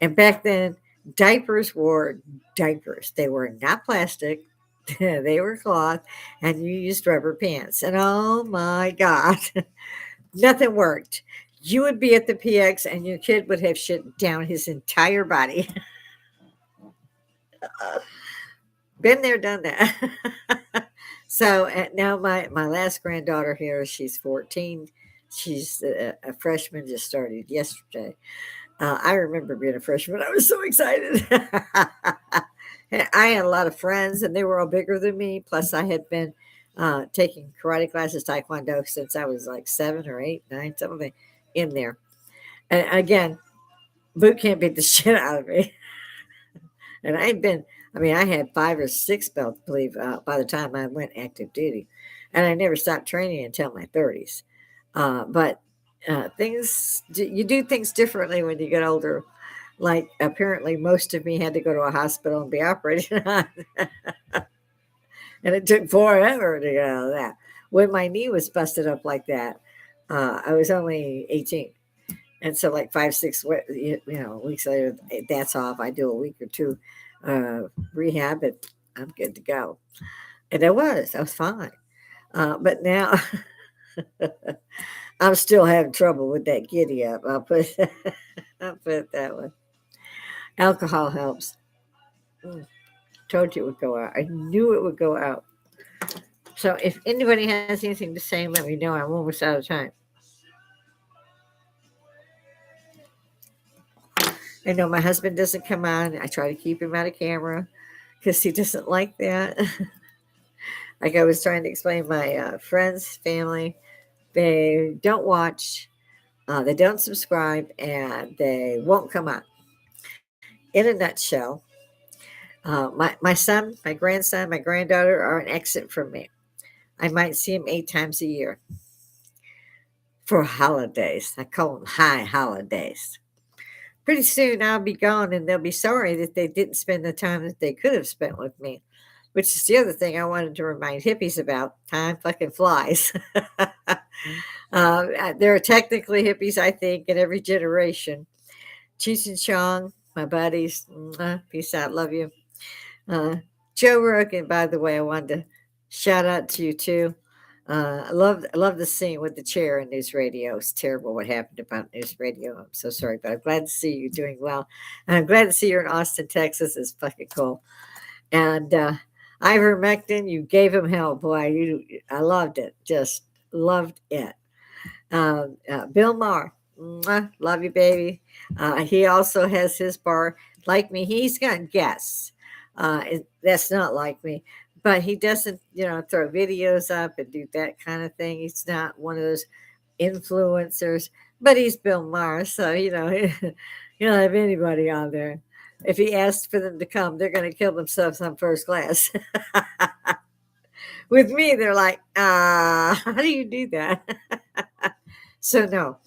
And back then, diapers were diapers. They were not plastic. They were cloth, and you used rubber pants. And oh my God, nothing worked. You would be at the PX, and your kid would have shit down his entire body. Been there, done that. So now my last granddaughter here, she's 14. She's a freshman, just started yesterday. I remember being a freshman. I was so excited. I had a lot of friends, and they were all bigger than me. Plus, I had been taking karate classes, taekwondo, since I was like 7 or 8, 9, something in there. And again, boot camp beat the shit out of me. And I had 5 or 6 belts, I believe, by the time I went active duty. And I never stopped training until my 30s. But you do things differently when you get older. Like, apparently, most of me had to go to a hospital and be operated on. And it took forever to get out of that. When my knee was busted up like that, I was only 18. And so, like 5, 6 weeks later, that's off. I do a week or two rehab, and I'm good to go. And I was fine. But now I'm still having trouble with that giddy up. I'll put it that way. Alcohol helps. Mm, told you it would go out. I knew it would go out. So if anybody has anything to say, let me know. I'm almost out of time. I know my husband doesn't come on. I try to keep him out of camera because he doesn't like that. Like I was trying to explain, my friends, family, they don't watch, they don't subscribe, and they won't come on. In a nutshell, my son, my grandson, my granddaughter are an exit from me. I might see them 8 times a year for holidays. I call them high holidays. Pretty soon I'll be gone, and they'll be sorry that they didn't spend the time that they could have spent with me, which is the other thing I wanted to remind hippies about. Time fucking flies. There are technically hippies, I think, in every generation. Cheech and Chong, my buddies, peace out, love you. Uh, Joe Rogan, by the way, I wanted to shout out to you too. I love the scene with the chair in news radio. It's terrible what happened about news radio. I'm so sorry, but I'm glad to see you doing well. And I'm glad to see you're in Austin, Texas. It's fucking cool. And ivermectin, you gave him hell, boy. I loved it. Just loved it. Bill Maher, love you, baby. He also has his bar. Like me, he's got guests. That's not like me, but he doesn't, throw videos up and do that kind of thing. He's not one of those influencers, but he's Bill Maher, so you don't have anybody on there. If he asks for them to come, they're going to kill themselves on first class. With me, they're like, how do you do that? So no,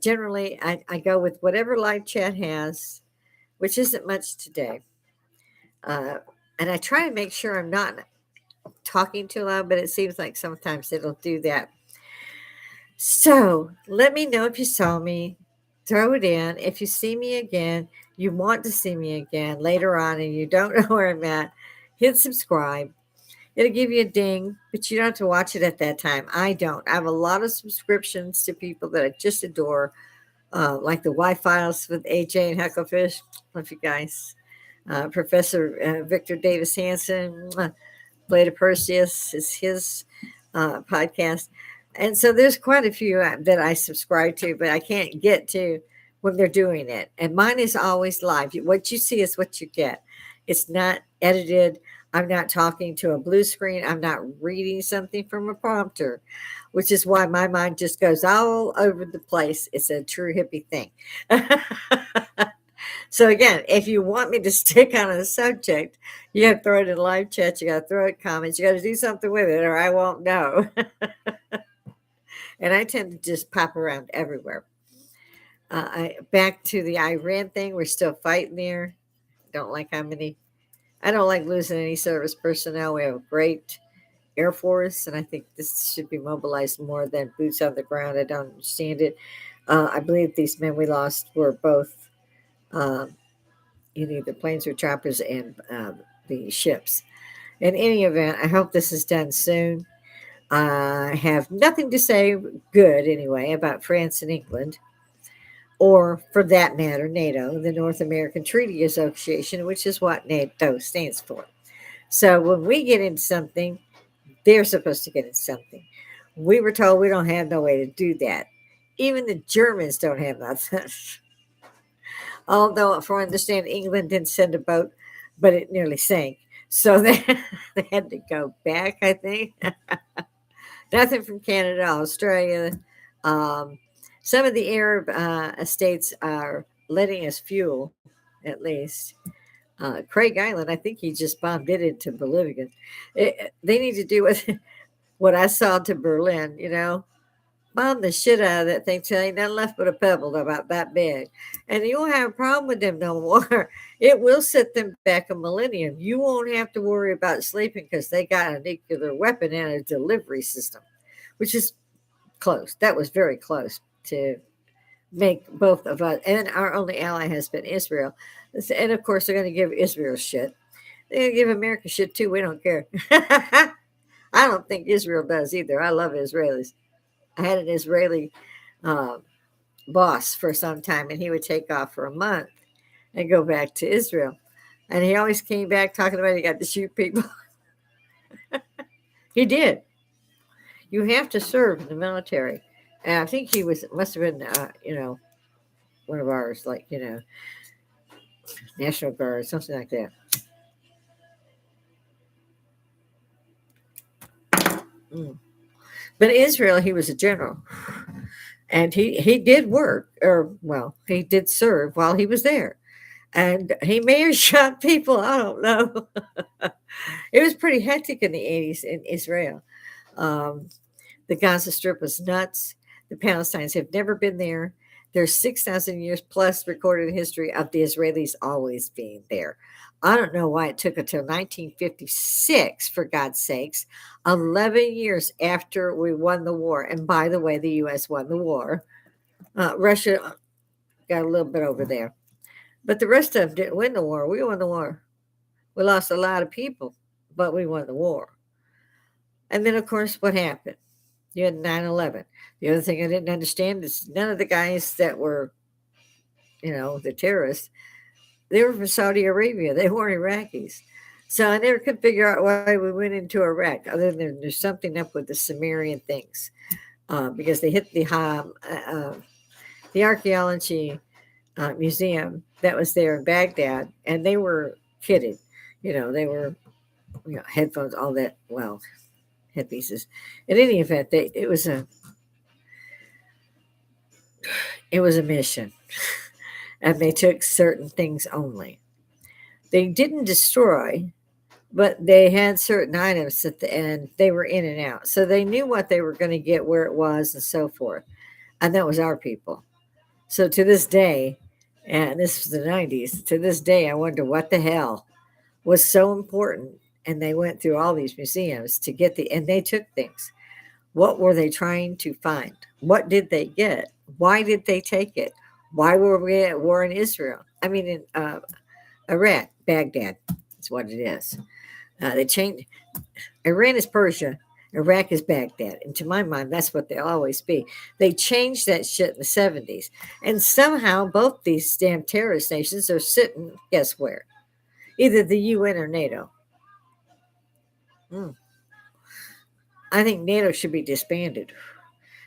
generally I go with whatever live chat has. which isn't much today. Uh, and I try to make sure I'm not talking too loud, but it seems like sometimes it'll do that. So let me know if you saw me. Throw it in. If you see me again, you want to see me again later on, and you don't know where I'm at, hit subscribe. It'll give you a ding, but you don't have to watch it at that time. I don't. I have a lot of subscriptions to people that I just adore, like the Y Files with AJ and Hucklefish. Love you guys. Professor Victor Davis Hanson, Blade of Perseus is his podcast. And so there's quite a few that I subscribe to, but I can't get to when they're doing it. And mine is always live. What you see is what you get. It's not edited. I'm not talking to a blue screen. I'm not reading something from a prompter, which is why my mind just goes all over the place. It's a true hippie thing. So again, if you want me to stick on a subject, you got to throw it in live chat. You got to throw it in comments. You got to do something with it, or I won't know. And I tend to just pop around everywhere. Back to the Iran thing. We're still fighting there. Don't like how many. I don't like losing any service personnel. We have a great Air Force, and I think this should be mobilized more than boots on the ground. I don't understand it. I believe these men we lost were both um, in either planes or choppers and the ships. In any event, I hope this is done soon. I have nothing to say good, anyway, about France and England, or for that matter, NATO, the North American Treaty Association, which is what NATO stands for. So when we get into something, they're supposed to get into something. We were told we don't have no way to do that. Even the Germans don't have nothing. Although, for I understand, England didn't send a boat, but it nearly sank. So they, they had to go back, I think. Nothing from Canada, Australia. Um, some of the Arab estates are letting us fuel, at least. Craig Island, I think he just bombed it into Bolivia. They need to do what I saw to Berlin, bomb the shit out of that thing till ain't nothing left but a pebble about that big. And you won't have a problem with them no more. It will set them back a millennium. You won't have to worry about sleeping because they got a nuclear weapon and a delivery system, which is close. That was very close to make both of us. And our only ally has been Israel. And of course, they're going to give Israel shit. They're going to give America shit too. We don't care. I don't think Israel does either. I love Israelis. I had an Israeli uh, boss for some time, and he would take off for a month and go back to Israel. And he always came back talking about he got to shoot people. He did. You have to serve in the military. And I think he must have been, one of ours, like, National Guard, something like that. Mm. But in Israel, he was a general. And he did work, or, well, he did serve while he was there. And he may have shot people. I don't know. It was pretty hectic in the 80s in Israel. Um, the Gaza Strip was nuts. The Palestinians have never been there. There's 6,000 years plus recorded history of the Israelis always being there. I don't know why it took until 1956, for God's sakes, 11 years after we won the war. And by the way, the U.S. won the war. Russia got a little bit over there. But the rest of them didn't win the war. We won the war. We lost a lot of people, but we won the war. And then, of course, what happened? You had 9/11. The other thing I didn't understand is none of the guys that were, the terrorists, they were from Saudi Arabia. They weren't Iraqis. So I never could figure out why we went into Iraq, other than there's something up with the Sumerian things, because they hit the archaeology museum that was there in Baghdad, and they were kitted. They were, headphones, all that. Well, headpieces. In any event, it was a mission, and they took certain things only. They didn't destroy, but they had certain items at the end. They were in and out, so they knew what they were going to get, where it was, and so forth. And that was our people. So to this day, And this was the 90s. To this day, I wonder what the hell was so important. And they went through all these museums to get and they took things. What were they trying to find? What did they get? Why did they take it? Why were we at war in Israel? I mean, in Iraq, Baghdad is what it is. They changed. Iran is Persia. Iraq is Baghdad. And to my mind, that's what they'll always be. They changed that shit in the 70s. And somehow both these damn terrorist nations are sitting, guess where? Either the UN or NATO. Mm. I think NATO should be disbanded.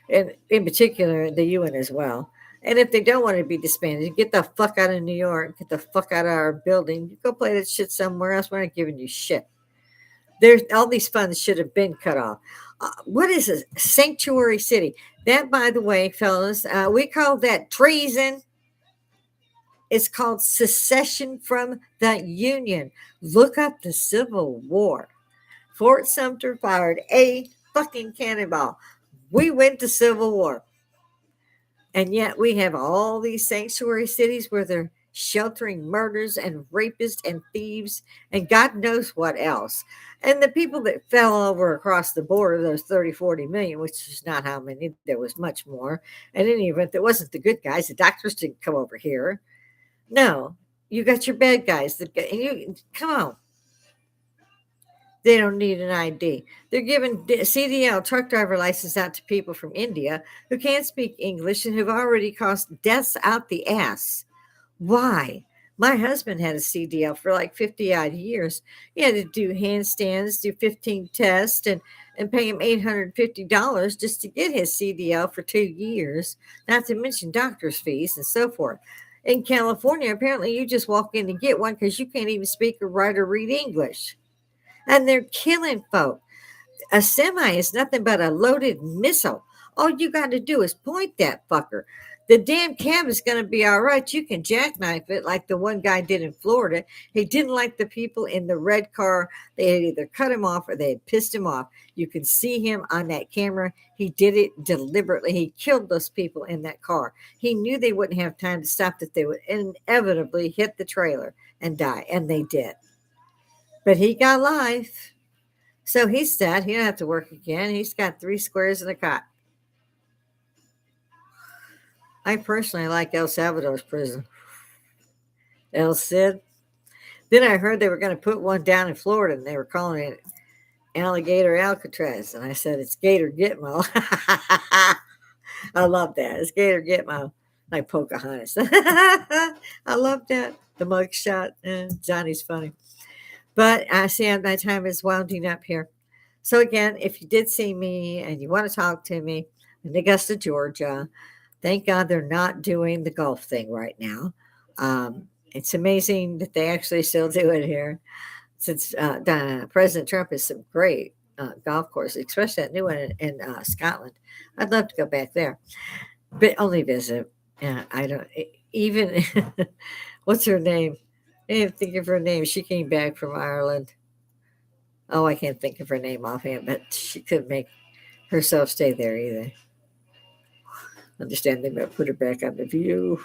And in particular, the UN as well. And if they don't want to be disbanded, get the fuck out of New York, get the fuck out of our building, go play that shit somewhere else. We're not giving you shit. There's all these funds should have been cut off. What is a sanctuary city? That, by the way, fellas, we call that treason. It's called secession from the Union. Look up the Civil War. Fort Sumter fired a fucking cannonball. We went to Civil War. And yet we have all these sanctuary cities where they're sheltering murders and rapists and thieves and God knows what else. And the people that fell over across the border, those 30, 40 million, which is not how many, there was much more. In any event, there wasn't the good guys. The doctors didn't come over here. No, you got your bad guys. And you come on. They don't need an ID. They're giving CDL truck driver license out to people from India who can't speak English and have already caused deaths out the ass. Why? My husband had a CDL for like 50 odd years. He had to do handstands, do 15 tests, and pay him $850 just to get his CDL for 2 years, not to mention doctor's fees and so forth. In California, apparently you just walk in and get one because you can't even speak or write or read English. And they're killing folk. A semi is nothing but a loaded missile. All you got to do is point that fucker. The damn cab is going to be all right. You can jackknife it like the one guy did in Florida. He didn't like the people in the red car. They had either cut him off or they had pissed him off. You can see him on that camera. He did it deliberately. He killed those people in that car. He knew they wouldn't have time to stop, that they would inevitably hit the trailer and die. And they did. But he got life. So he's sad. He don't have to work again. He's got 3 squares and a cot. I personally like El Salvador's prison. El Cid. Then I heard they were going to put one down in Florida and they were calling it Alligator Alcatraz. And I said, it's Gator Gitmo. I love that. It's Gator Gitmo. Like Pocahontas. I love that. The mug shot. Johnny's funny. But I see my time is winding up here. So again, if you did see me and you want to talk to me in Augusta, Georgia, thank God they're not doing the golf thing right now. It's amazing that they actually still do it here. Since President Trump has some great golf courses, especially that new one in Scotland. I'd love to go back there, but only visit. I don't even. What's her name? I can't think of her name. She came back from Ireland. Oh, I can't think of her name offhand, but she couldn't make herself stay there either. Understand they might put her back on The View.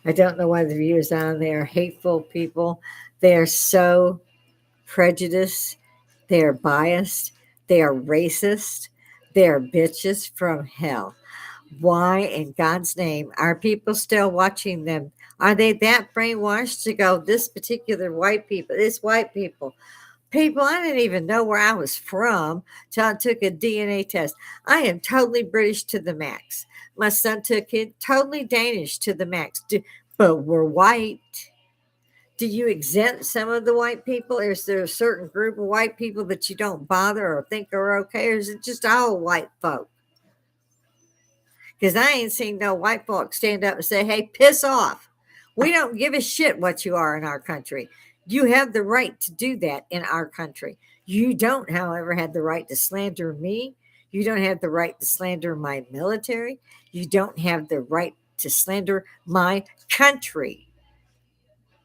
I don't know why The View is on there. Hateful people. They are so prejudiced. They are biased. They are racist. They are bitches from hell. Why in God's name are people still watching them? Are they that brainwashed to go, this particular white people, this white people? People, I didn't even know where I was from till I took a DNA test. I am totally British to the max. My son took it totally Danish to the max, but we're white. Do you exempt some of the white people? Or is there a certain group of white people that you don't bother or think are okay? Or is it just all white folk? Because I ain't seen no white folk stand up and say, hey, piss off. We don't give a shit what you are in our country. You have the right to do that in our country. You don't, however, have the right to slander me. You don't have the right to slander my military. You don't have the right to slander my country.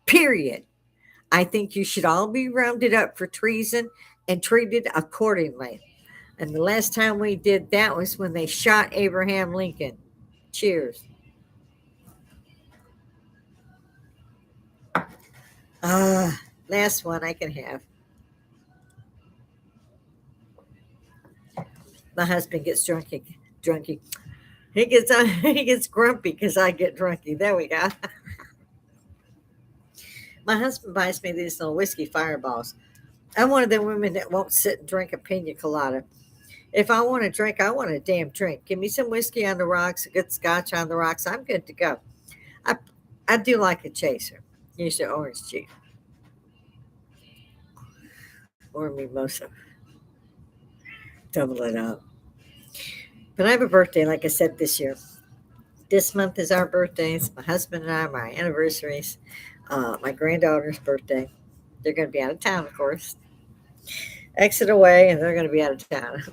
Period. I think you should all be rounded up for treason and treated accordingly. And the last time we did that was when they shot Abraham Lincoln. Cheers. Last one I can have. My husband gets drunky. He gets he gets grumpy because I get drunky. There we go. My husband buys me these little whiskey fireballs. I'm one of the women that won't sit and drink a pina colada. If I want a drink, I want a damn drink. Give me some whiskey on the rocks, a good scotch on the rocks. I'm good to go. I I do like a chaser. Usually orange juice or mimosa. Double it up. But I have a birthday, like I said, this year. This month is our birthdays. My husband and I, my anniversaries, my granddaughter's birthday. They're going to be out of town, of course. Exit away, and they're going to be out of town.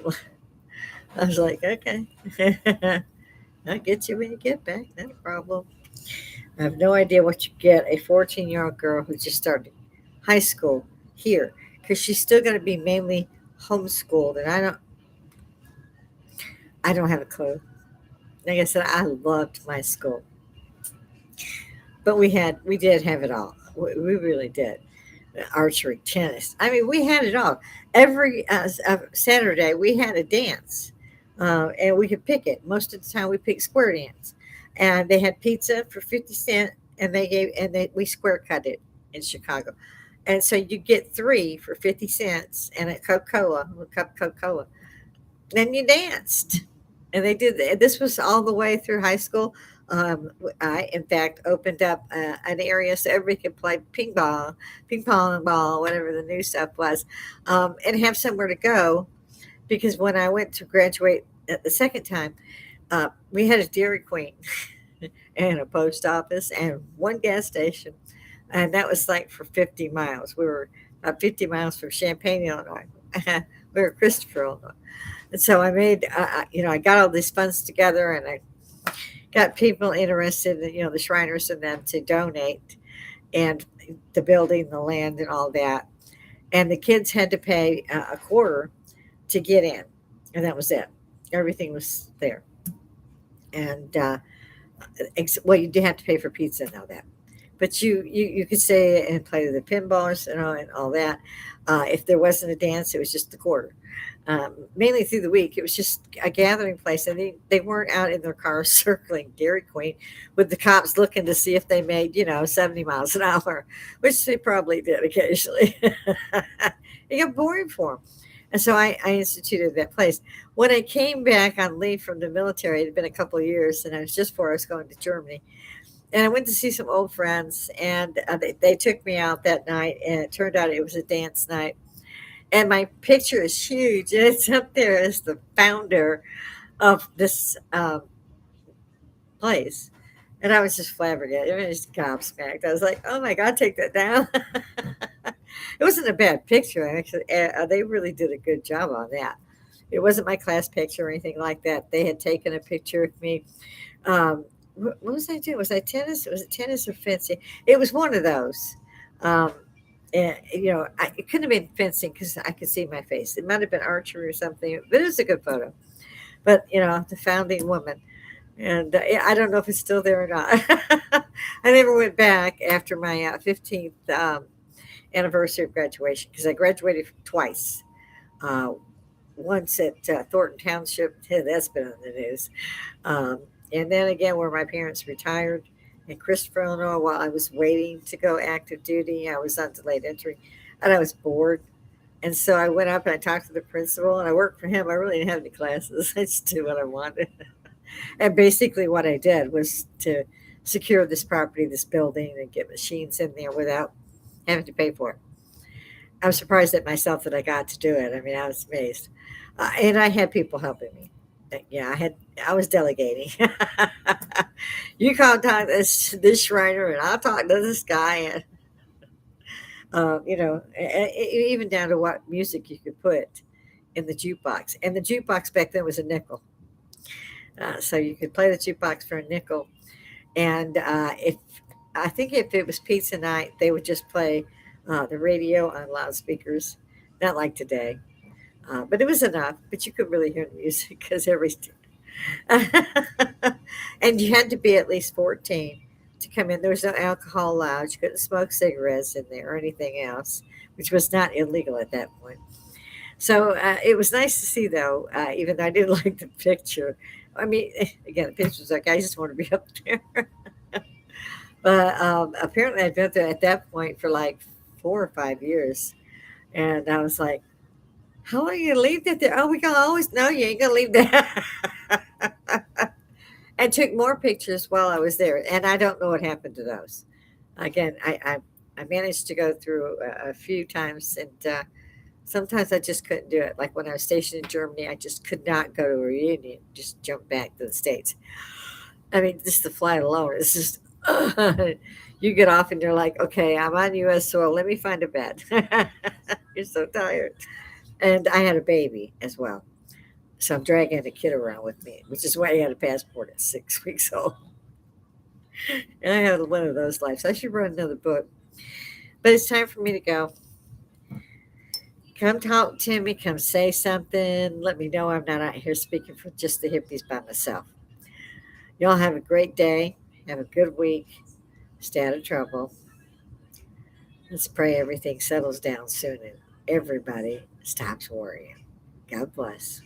I was like, okay. I'll get you when you get back. Not a problem. I have no idea what you get a 14-year-old girl who just started high school here because she's still going to be mainly homeschooled, and I don't have a clue. Like I said, I loved my school, but we did have it all. We really did. Archery, tennis. I mean, we had it all. Every Saturday we had a dance, and we could pick it. Most of the time, we picked square dance, and they had pizza for 50 cents, and we square cut it in Chicago, and so you get three for 50 cents and a Coca Cola, a cup of Coca Cola. Then you danced, and they did. This was all the way through high school. I, in fact, opened up an area so everybody could play ping pong and ball, whatever the new stuff was, and have somewhere to go. Because when I went to graduate the second time, we had a Dairy Queen and a post office and one gas station, and that was like for 50 miles. We were about 50 miles from Champaign, Illinois. We were Christopher, Illinois. And so I made, I got all these funds together, and I got people interested in, the Shriners and them to donate, and the building, the land, and all that. And the kids had to pay a quarter to get in, and that was it. Everything was there. And well, you do have to pay for pizza and all that, but you could stay and play the pinballs and all that. If there wasn't a dance, it was just the quarter. Mainly through the week, it was just a gathering place, and they weren't out in their cars circling Dairy Queen with the cops looking to see if they made 70 miles an hour, which they probably did occasionally. It got boring for them. And so I instituted that place. When I came back on leave from the military, it had been a couple of years, and I was just before I was going to Germany. And I went to see some old friends, and they took me out that night, and it turned out it was a dance night. And my picture is huge, and it's up there as the founder of this place. And I was just flabbergasted. I was just gobsmacked. I was like, "Oh my God, take that down!" It wasn't a bad picture, actually. They really did a good job on that. It wasn't my class picture or anything like that. They had taken a picture of me. What was I doing? Was I tennis? Was it tennis or fencing? It was one of those. Um, and it couldn't have been fencing because I could see my face. It might have been archery or something, but it was a good photo. But the founding woman, and yeah, I don't know if it's still there or not. I never went back after my 15th anniversary of graduation because I graduated twice. Uh, Once at Thornton Township, that's been on the news, um, and then again where my parents retired in Christopher, Illinois. While I was waiting to go active duty, I was on delayed entry, and I was bored. And so I went up and I talked to the principal, and I worked for him. I really didn't have any classes. I just did what I wanted. And basically, what I did was to secure this property, this building, and get machines in there without having to pay for it. I was surprised at myself that I got to do it. I mean, I was amazed, and I had people helping me. Yeah, I was delegating. You call talk this Shriner, and I'll talk to this guy, and even down to what music you could put in the jukebox. And the jukebox back then was a nickel, so you could play the jukebox for a nickel. And if I think if it was pizza night, they would just play the radio on loudspeakers, not like today. But it was enough. But you could really hear the music because and you had to be at least 14 to come in. There was no alcohol allowed. You couldn't smoke cigarettes in there or anything else, which was not illegal at that point. So it was nice to see, though, even though I didn't like the picture. I mean, again, the picture was like, I just want to be up there. But apparently, I'd been there at that point for like 4 or 5 years. And I was like, how are you going to leave that there? Oh, we can always, no, you ain't going to leave that. And took more pictures while I was there. And I don't know what happened to those. Again, I managed to go through a few times, and sometimes I just couldn't do it. Like when I was stationed in Germany, I just could not go to a reunion, just jump back to the States. I mean, just the flight alone, it's just, you get off and you're like, okay, I'm on US soil. Let me find a bed. You're so tired. And I had a baby as well. So I'm dragging the kid around with me, which is why I had a passport at 6 weeks old. And I had one of those lives. I should write another book. But it's time for me to go. Come talk to me. Come say something. Let me know I'm not out here speaking for just the hippies by myself. Y'all have a great day. Have a good week. Stay out of trouble. Let's pray everything settles down soon and everybody stops worrying. God bless.